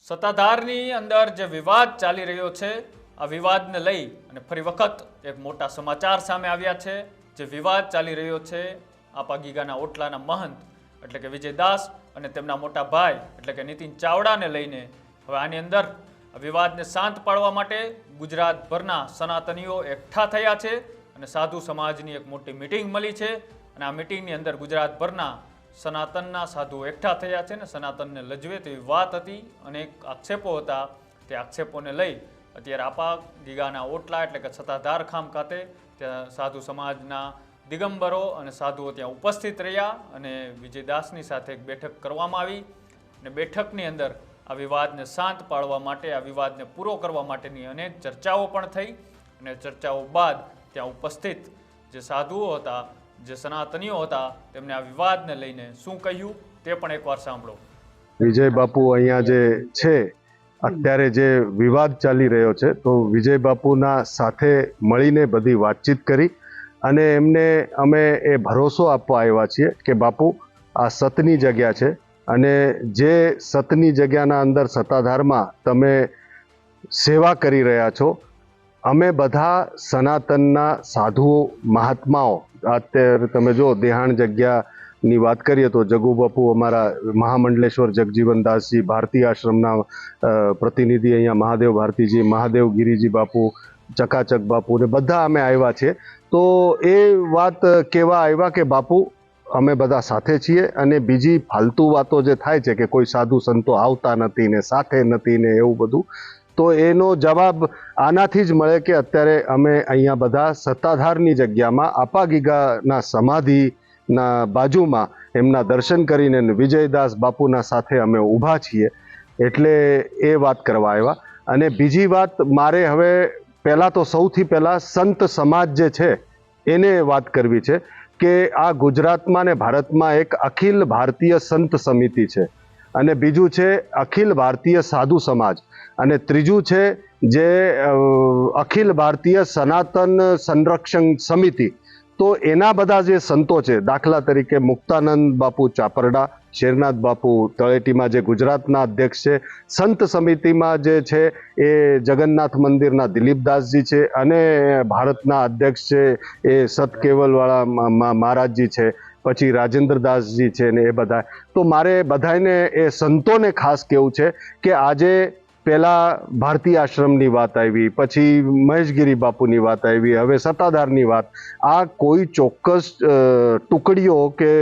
સત્તાધારની અંદર જે વિવાદ ચાલી રહ્યો છે, આ વિવાદને લઈ અને ફરી વખત એક મોટા સમાચાર સામે આવ્યા છે। જે વિવાદ ચાલી રહ્યો છે આપા ગીગાના ઓટલાના મહંત એટલે કે વિજયદાસ અને તેમના મોટા ભાઈ એટલે કે નીતિન ચાવડાને લઈને હવે આની અંદર વિવાદને શાંત પાડવા માટે ગુજરાતભરના સનાતનીઓ એકઠા થયા છે અને સાધુ સમાજની એક મોટી મીટિંગ મળી છે અને આ મીટિંગની અંદર ગુજરાતભરના સનાતનના સાધુ એકઠા થયા છે ને સનાતનને લજવે તેવી વાત હતી, અનેક આક્ષેપો હતા। તે આક્ષેપોને લઈ અત્યારે આપા ગીગાના ઓટલા એટલે કે સત્તાધાર ખામ ખાતે ત્યાં સાધુ સમાજના દિગંબરો અને સાધુઓ ત્યાં ઉપસ્થિત રહ્યા અને વિજયદાસની સાથે એક બેઠક કરવામાં આવી અને બેઠકની અંદર આ વિવાદને શાંત પાડવા માટે, આ વિવાદને પૂરો કરવા માટેની અનેક ચર્ચાઓ પણ થઈ અને ચર્ચાઓ બાદ ત્યાં ઉપસ્થિત જે સાધુઓ હતા, જે સનાતનીઓ હતા, તેમને આ વિવાદને લઈને શું કહ્યું તે પણ એકવાર સાંભળો। વિજય બાપુ અહીંયા જે છે અત્યારે જે વિવાદ ચાલી રહ્યો છે તો વિજય બાપુના સાથે મળીને બધી વાતચીત કરી અને એમને અમે એ ભરોસો આપવા આવ્યા છીએ કે બાપુ આ સતની જગ્યા છે અને જે સતની જગ્યાના અંદર સત્તાધારમાં તમે સેવા કરી રહ્યા છો, અમે બધા સનાતનના સાધુઓ મહાત્માઓ, અત્યારે તમે જો દેહાણ જગ્યાની વાત કરીએ તો જગુ બાપુ અમારા મહામંડલેશ્વર જગજીવનદાસજી ભારતીય આશ્રમના પ્રતિનિધિ, અહીંયા મહાદેવ ભારતીજી, મહાદેવ ગિરિજી બાપુ, ચકાચક બાપુ ને બધા અમે આવ્યા છીએ। તો એ વાત કહેવા આવ્યા કે બાપુ અમે બધા સાથે છીએ અને બીજી ફાલતુ વાતો જે થાય છે કે કોઈ સાધુ સંતો આવતા નથી ને સાથે નથી ને એવું બધું, તો એનો જવાબ આનાથી જ મળે કે અત્યારે અમે અહીંયા બધા સત્તાધારની જગ્યામાં આપા ગીગાના સમાધિના બાજુમાં એમના દર્શન કરીને વિજયદાસ બાપુના સાથે અમે ઊભા છીએ, એટલે એ વાત કરવા આવ્યા। અને બીજી વાત મારે હવે પહેલાં તો સૌથી પહેલાં સંત સમાજ જે છે એને વાત કરવી છે કે આ ગુજરાતમાં ને ભારતમાં એક અખિલ ભારતીય સંત સમિતિ છે અને બીજું છે અખિલ ભારતીય સાધુ સમાજ અને ત્રીજું છે જે અખિલ ભારતીય સનાતન સંરક્ષણ સમિતિ। તો એના બધા જે સંતો છે, દાખલા તરીકે મુક્તાનંદ બાપુ ચાપરડા, શેરનાથ બાપુ તળેટીમાં જે ગુજરાતના અધ્યક્ષ છે, સંત સમિતિમાં જે છે એ જગન્નાથ મંદિરના દિલીપદાસજી છે અને ભારતના અધ્યક્ષ છે એ સતકેવલવાળા મહારાજજી છે, પછી રાજેન્દ્રદાસજી છે ને એ બધા। તો મારે બધાને એ સંતોને ખાસ કહેવું છે કે આજે પહેલાં ભારતીય આશ્રમની વાત આવી, પછી મહેશગીરી બાપુની વાત આવી, હવે સત્તાધારની વાત। આ કોઈ ચોક્કસ ટુકડીઓ કે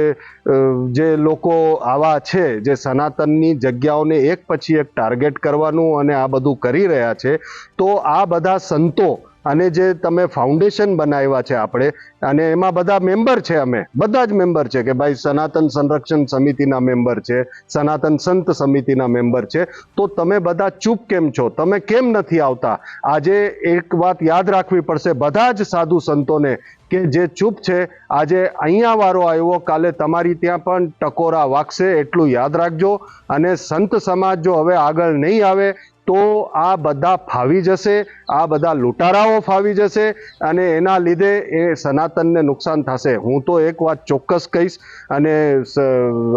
જે લોકો આવા છે જે સનાતનની જગ્યાઓને એક પછી એક ટાર્ગેટ કરવાનું અને આ બધું કરી રહ્યા છે, તો આ બધા સંતો અને જે તમે ફાઉન્ડેશન બનાવ્યા છે આપણે, અને એમાં બધા મેમ્બર છે, અમે બધા જ મેમ્બર છે કે ભાઈ સનાતન સંરક્ષણ સમિતિના મેમ્બર છે, સનાતન સંત સમિતિના મેમ્બર છે, તો તમે બધા ચૂપ કેમ છો? તમે કેમ નથી આવતા? આજે એક વાત યાદ રાખવી પડશે બધા જ સાધુ સંતોને કે જે ચૂપ છે, આજે અહીંયા વારો આવ્યો, કાલે તમારી ત્યાં પણ ટકોરા વાગશે, એટલું યાદ રાખજો। અને સંત સમાજ જો હવે આગળ નહીં આવે તો આ બધા ફાવી જશે, આ બધા લૂંટારાઓ ફાવી જશે અને એના લીધે એ સનાતનને નુકસાન થશે। હું તો એક વાત ચોક્કસ કહીશ અને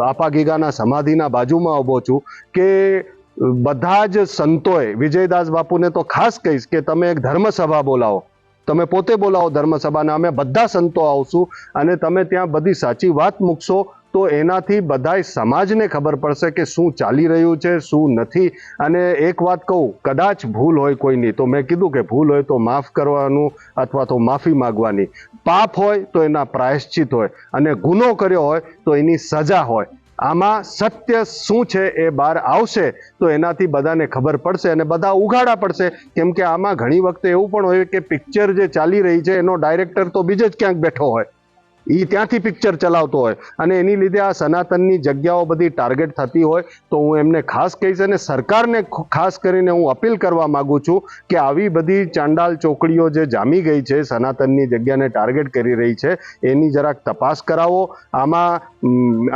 આપા ગીગાના સમાધિના બાજુમાં ઊભો છું કે બધા જ સંતોએ, વિજયદાસ બાપુને તો ખાસ કહીશ કે તમે એક ધર્મસભા બોલાવો, તમે પોતે બોલાવો ધર્મસભાને, અમે બધા સંતો આવશું અને તમે ત્યાં બધી સાચી વાત મૂકશો તો એનાથી બધાય સમાજને ખબર પડશે કે શું ચાલી રહ્યું છે, શું નથી। અને એક વાત કહું, કદાચ ભૂલ હોય કોઈની, તો મેં કીધું કે ભૂલ હોય તો માફ કરવાનું અથવા તો માફી માગવાની, પાપ હોય તો એના પ્રાયશ્ચિત હોય અને ગુનો કર્યો હોય તો એની સજા હોય। આમાં સત્ય શું છે એ બહાર આવશે તો એનાથી બધાને ખબર પડશે અને બધા ઉઘાડા પડશે, કેમ કે આમાં ઘણી વખતે એવું પણ હોય કે પિક્ચર જે ચાલી રહી છે એનો ડાયરેક્ટર તો બીજે જ ક્યાંક બેઠો હોય, એ ત્યાંથી પિક્ચર ચલાવતો હોય અને એની લીધે આ સનાતનની જગ્યાઓ બધી ટાર્ગેટ થતી હોય। તો હું એમને ખાસ કહીશ અને સરકારને ખાસ કરીને હું અપીલ કરવા માગું છું કે આવી બધી ચાંડાલ ચોકડીઓ જે જામી ગઈ છે, સનાતનની જગ્યાને ટાર્ગેટ કરી રહી છે, એની જરાક તપાસ કરાવો આમાં।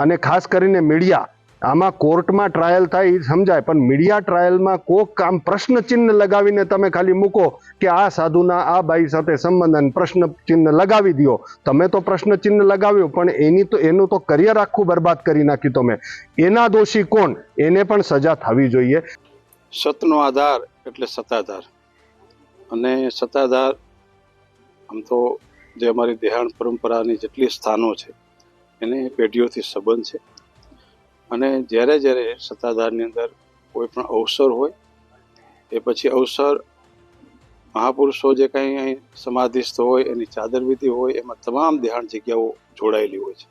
અને ખાસ કરીને મીડિયા, આમાં કોર્ટમાં ટ્રાયલ થાય એ સમજાય, પણ મીડિયા ટ્રાયલમાં કોક આમ પ્રશ્નચિહ્ન લગાવીને તમે ખાલી મૂકો કે આ સાધુના આ બાઈ સાથે સંબંધ અને પ્રશ્નચિહ્ન લગાવી દો, તમે તો પ્રશ્નચિહ્ન લગાવ્યું પણ એનું તો કરિયર આખું બરબાદ કરી નાખ્યું તમે। એના દોષી કોણ? એને પણ સજા થવી જોઈએ। સતનો આધાર એટલે સત્તાધાર, અને સત્તાધાર આમ તો જે અમારી દેહાણ પરંપરાની જેટલી સ્થાનો છે એને પેઢીઓથી સંબંધ છે. અને જ્યારે જ્યારે સત્તાધારની અંદર કોઈ પણ અવસર હોય એ પછી અવસર મહાપુરુષો જે કંઈ અહીં સમાધિસ્થ હોય એની ચાદર વિધિ હોય એમાં તમામ દેહાણ જગ્યાઓ જોડાયેલી હોય છે.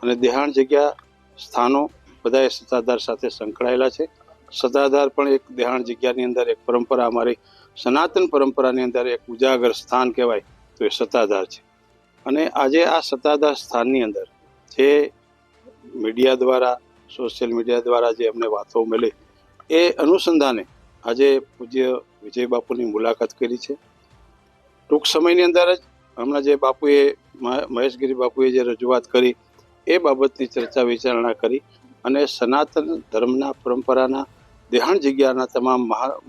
અને દેહાણ જગ્યા સ્થાનો બધાએ સત્તાધાર સાથે સંકળાયેલા છે. સત્તાધાર પણ એક દેહાણ જગ્યાની અંદર એક પરંપરા, અમારી સનાતન પરંપરાની અંદર એક ઉજાગર સ્થાન કહેવાય તો એ સત્તાધાર છે. અને આજે આ સત્તાધાર સ્થાનની અંદર જે મીડિયા દ્વારા, સોશિયલ મીડિયા દ્વારા જે અમને વાતો મળી એ અનુસંધાને આજે પૂજ્ય વિજય બાપુની મુલાકાત કરી છે. ટૂંક સમયની અંદર જ હમણાં જે બાપુએ મહેશગીરી બાપુએ જે રજૂઆત કરી એ બાબતની ચર્ચા વિચારણા કરી અને સનાતન ધર્મના પરંપરાના દેહાણ જગ્યાના તમામ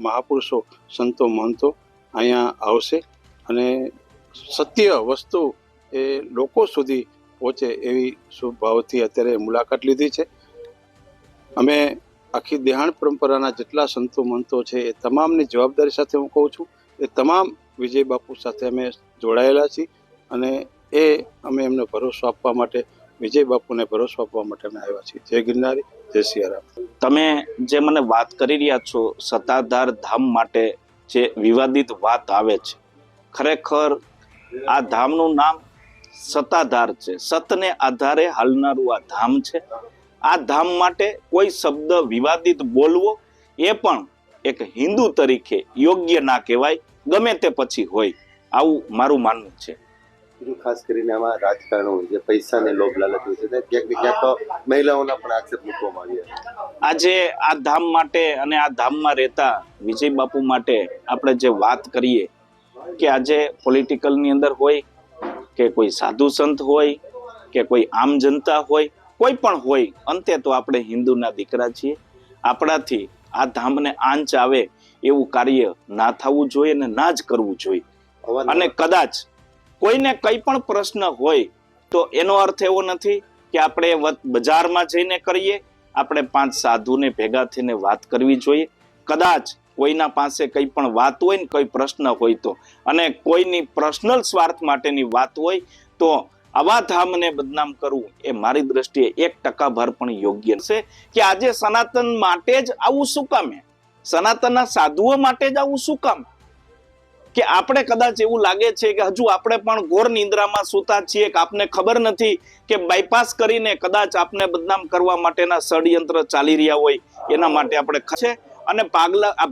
મહાપુરુષો, સંતો, મહંતો અહીંયા આવશે અને સત્ય વસ્તુ એ લોકો સુધી પહોંચે એવી શુભ ભાવથી અત્યારે મુલાકાત લીધી છે. અમે આખી દેહાણ પરંપરાના જેટલા સંતો મહંતો છે એ તમામની જવાબદારી સાથે હું કહું છું એ તમામ વિજય બાપુ સાથે અમે જોડાયેલા છીએ અને અમે એમને ભરોસો આપવા માટે, વિજય બાપુને ભરોસો આપવા માટે અમે આવ્યા છીએ. જય ગિરનારી, જય સિયારામ. તમે જે મને વાત કરી રહ્યા છો સત્તાધાર ધામ માટે જે વિવાદિત વાત આવે છે, ખરેખર આ ધામનું નામ સત્તાધાર છે. સતને આધારે હાલનારું આ ધામ છે. આ ધામ માટે કોઈ શબ્દ વિવાદિત બોલવો એ પણ એક હિન્દુ તરીકે યોગ્ય ના કહેવાય, ગમે તે પછી હોય, આવું મારું માનવું છે. ખાસ કરીને આમાં રાજકારણ હોય છે, પૈસાને લોભ લાલચ હોય છે, ક્યાંક ને ક્યાંક તો મહિલાઓના પણ આક્ષેપ મૂકવામાં આવ્યા. આજે આ ધામ માટે અને આ ધામમાં રહેતા વિજય બાપુ માટે આપણે જે વાત કરીએ કે આજે પોલિટિકલની અંદર હોય કે કોઈ સાધુ સંત હોય કે કોઈ આમ જનતા હોય, કોઈ પણ હોય, અંતે તો આપણે હિન્દુના દીકરા છીએ. આપણાથી આ ધામને આંચ આવે એવું કાર્ય ના થવું જોઈએ અને ના જ કરવું જોઈએ. અને કદાચ કોઈને કઈ પણ પ્રશ્ન હોય તો એનો અર્થ એવો નથી કે આપણે બજારમાં જઈને કરીએ. આપણે 5 સાધુને ભેગા થઈને વાત કરવી જોઈએ. કદાચ કોઈના પાસે કઈ પણ વાત હોય ને કોઈ પ્રશ્ન હોય તો, અને કોઈની પર્સનલ સ્વાર્થ માટેની વાત હોય તો આવા ધામને બદનામ કરવું એ મારી દ્રષ્ટિએ 1% ભર પણ યોગ્ય છે. કે આજે સનાતન માટે જ આવું શું કામ? સનાતનના સાધુઓ માટે જ આવું શું કામ? કે આપણે કદાચ એવું લાગે છે કે હજુ આપણે પણ ઘોર નિંદ્રામાં સૂતા છીએ, કે આપને ખબર નથી કે બાયપાસ કરીને કદાચ આપને બદનામ કરવા માટેના ષડયંત્ર ચાલી રહ્યા હોય, એના માટે આપણે છે અને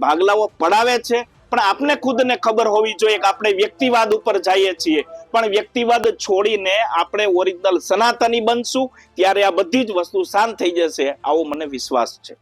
ભાગલાઓ પડાવે છે. પણ આપને ખુદને ખબર હોવી જોઈએ કે આપણે વ્યક્તિવાદ ઉપર જઈએ છીએ, પણ વ્યક્તિવાદ છોડીને આપણે ઓરિજિનલ સનાતની બનશું ત્યારે આ બધી જ વસ્તુ શાંત થઈ જશે, આવો મને વિશ્વાસ છે.